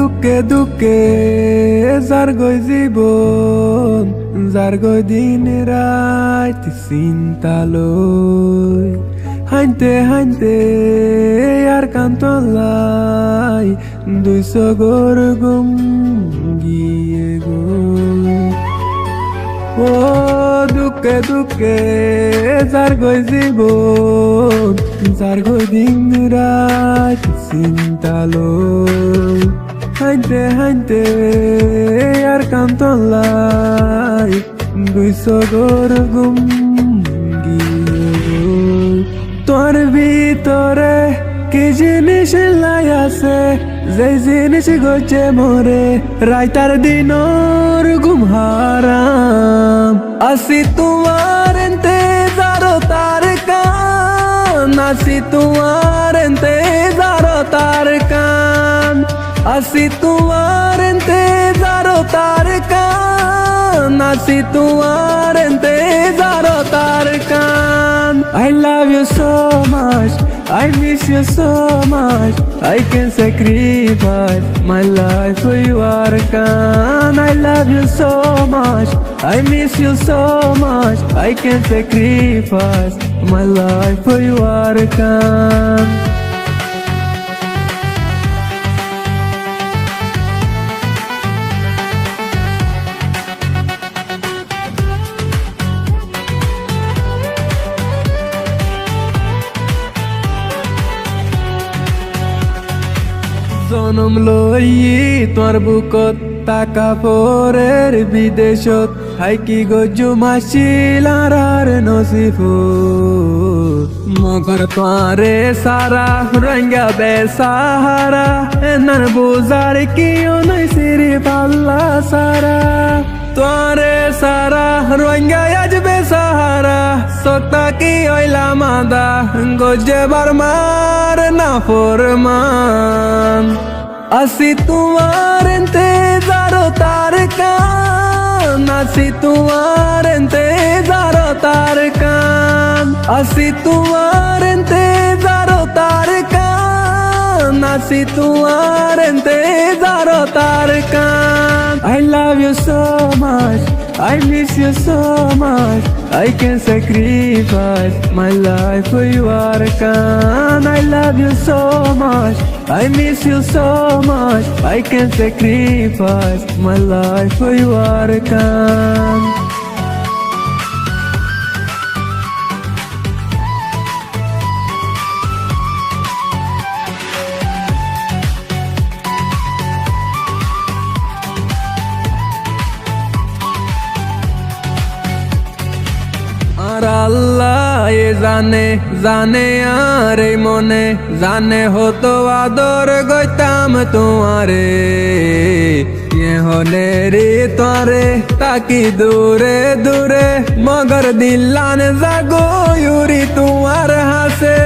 দুঃখে দুঃখে যার গই জীবন, যার গই দিন রাত চিন্তা লই, হাইতে হাইতে আর কান্তলাই দুই সগর গুম গিয়ে গো। ও দুঃখে দুঃখে যার গই জীবন, যার গই দিন রাত চিন্তা লই, হাইতে হাইতে আর কান্তলাই দুই সগর গুম গিয়ে গো। তোর ভিতরে কি জিনিস লাই আছে, যে জিনিস গছে মরে রাইতার দিনর ঘুম হারাম। আসি তোমার ইন্তেজারো তার কান, আসি তোমার ইন্তেজারো তার কান, আসি তোমার ইন্তেজারো তার কান, আসি তোমার ইন্তেজারো তার কান। I love you so much, I miss you so much, I can sacrifice my life for you Arkan. I love you so much, I miss you so much, I can sacrifice my life for you Arkan. জনম লই তোর বুকত টাকা পরের বিদেশত, হাইকি গজু মাসিলার আর নসিব মগর তোরে সারা রঙ্গা বেসাহারা, এনার বুজার কিও নাই সিরি পাল্লা সারা। তোরে সারা রঙ্গা আজ বেসাহারা, সত্তা কি ওইলা মাদা গজে বারমার না ফরমান। আসি তোমার ইন্তেজারো তার কান, আসি তোমার ইন্তেজারো তার কান, আসি তোমার ইন্তেজারো তার কান, আসি তোমার ইন্তেজারো তার কান। I love you so much, I miss you so much, I can sacrifice my life for you Arkan. I love you so much, I miss you so much, I can sacrifice my life for you Arkan. আর আল্লাহ এ জানে জানে আর এই মনে জানে হতো আদর গইতাম তোমারে, হলে রে তরে তাকি দূরে দূরে মগর দিল্লান জাগো ইউরি তোমার হাসে।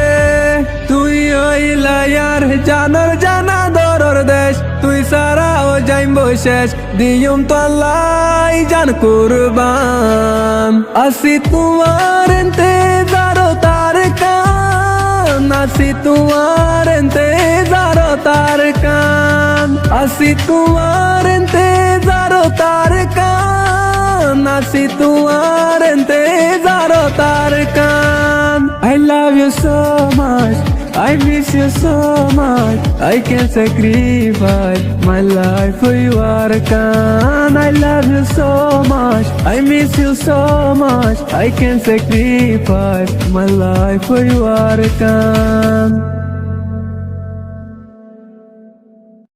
তুই ওইলায়ার জানর জানা দরর দেশ, তুই সারা ও যাইম শেষ দিয়ম তল্লাই জান কুরবান। আসি তোমার ইন্তেজারো তার কান, আসি তোমার ইন্তেজারো তার কান, আসি তোমার ইন্তেজারো তার কান, আসি তোমার ইন্তেজারো তার কান। I love you so much, I miss you so much, I can sacrifice my life for you Arkan. I love you so much, I miss you so much, I can sacrifice my life for you Arkan.